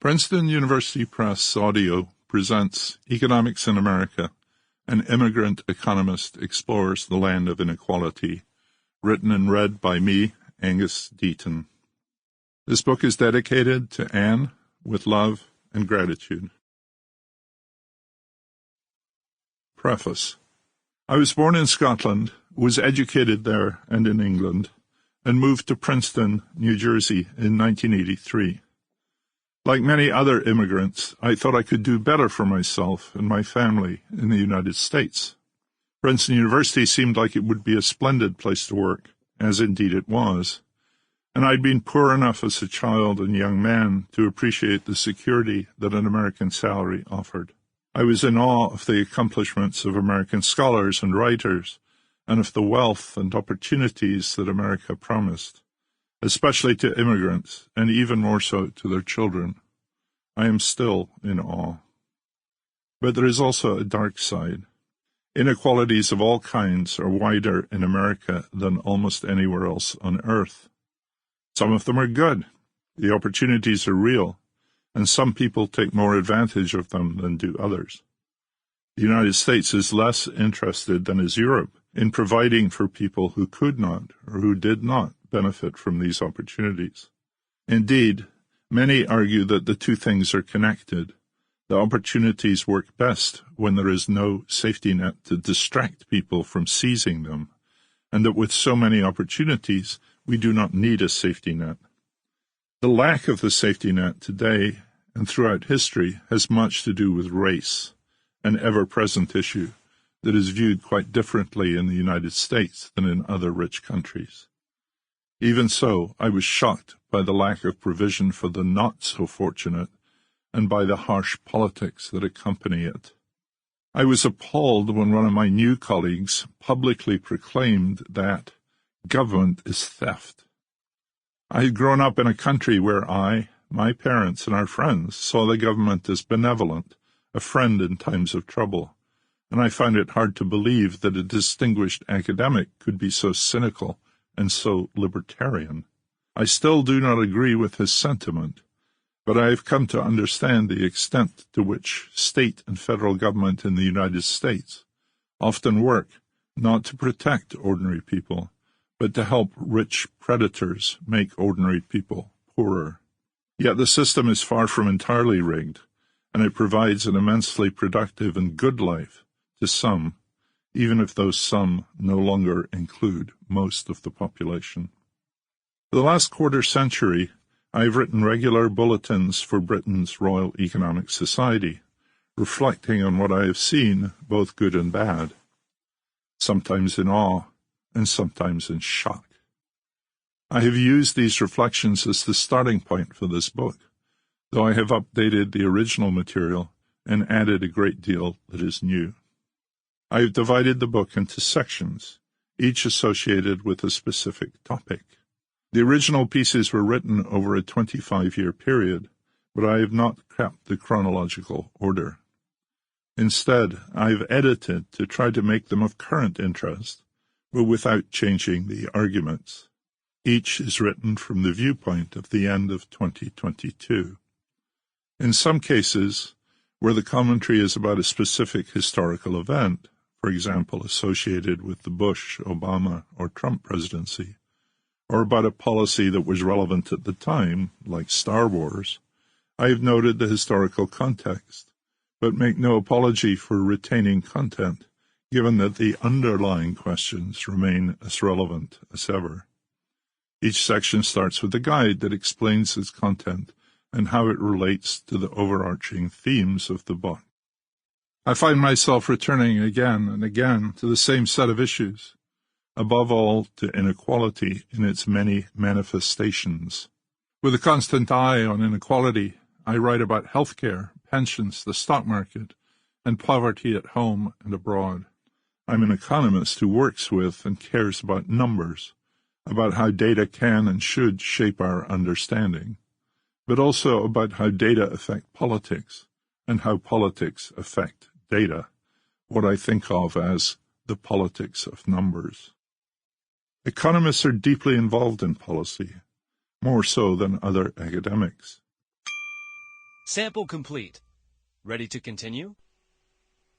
Princeton University Press Audio presents Economics in America, an Immigrant Economist explores the land of inequality, written and read by me, Angus Deaton. This book is dedicated to Anne with love and gratitude. Preface. I was born in Scotland, was educated there and in England, and moved to Princeton, New Jersey in 1983. Like many other immigrants, I thought I could do better for myself and my family in the United States. Princeton University seemed like it would be a splendid place to work, as indeed it was, and I'd been poor enough as a child and young man to appreciate the security that an American salary offered. I was in awe of the accomplishments of American scholars and writers, and of the wealth and opportunities that America promised, especially to immigrants, and even more so to their children. I am still in awe. But there is also a dark side. Inequalities of all kinds are wider in America than almost anywhere else on earth. Some of them are good. The opportunities are real, and some people take more advantage of them than do others. The United States is less interested than is Europe in providing for people who could not or who did not benefit from these opportunities. Indeed, many argue that the two things are connected. The opportunities work best when there is no safety net to distract people from seizing them, and that with so many opportunities, we do not need a safety net. The lack of the safety net today and throughout history has much to do with race, an ever-present issue that is viewed quite differently in the United States than in other rich countries. Even so, I was shocked by the lack of provision for the not-so-fortunate and by the harsh politics that accompany it. I was appalled when one of my new colleagues publicly proclaimed that government is theft. I had grown up in a country where I, my parents, and our friends saw the government as benevolent, a friend in times of trouble, and I find it hard to believe that a distinguished academic could be so cynical and so libertarian. I still do not agree with his sentiment, but I have come to understand the extent to which state and federal government in the United States often work not to protect ordinary people, but to help rich predators make ordinary people poorer. Yet the system is far from entirely rigged, and it provides an immensely productive and good life to some, even if those some no longer include most of the population. For the last quarter century, I have written regular bulletins for Britain's Royal Economic Society, reflecting on what I have seen, both good and bad, sometimes in awe and sometimes in shock. I have used these reflections as the starting point for this book, though I have updated the original material and added a great deal that is new. I have divided the book into sections, each associated with a specific topic. The original pieces were written over a 25-year period, but I have not kept the chronological order. Instead, I have edited to try to make them of current interest, but without changing the arguments. Each is written from the viewpoint of the end of 2022. In some cases, where the commentary is about a specific historical event, for example, associated with the Bush, Obama, or Trump presidency, or about a policy that was relevant at the time, like Star Wars, I have noted the historical context, but make no apology for retaining content, given that the underlying questions remain as relevant as ever. Each section starts with a guide that explains its content and how it relates to the overarching themes of the book. I find myself returning again and again to the same set of issues, above all to inequality in its many manifestations. With a constant eye on inequality, I write about healthcare, pensions, the stock market, and poverty at home and abroad. I'm an economist who works with and cares about numbers, about how data can and should shape our understanding, but also about how data affect politics and how politics affect data, what I think of as the politics of numbers. Economists are deeply involved in policy, more so than other academics. Sample complete. Ready to continue?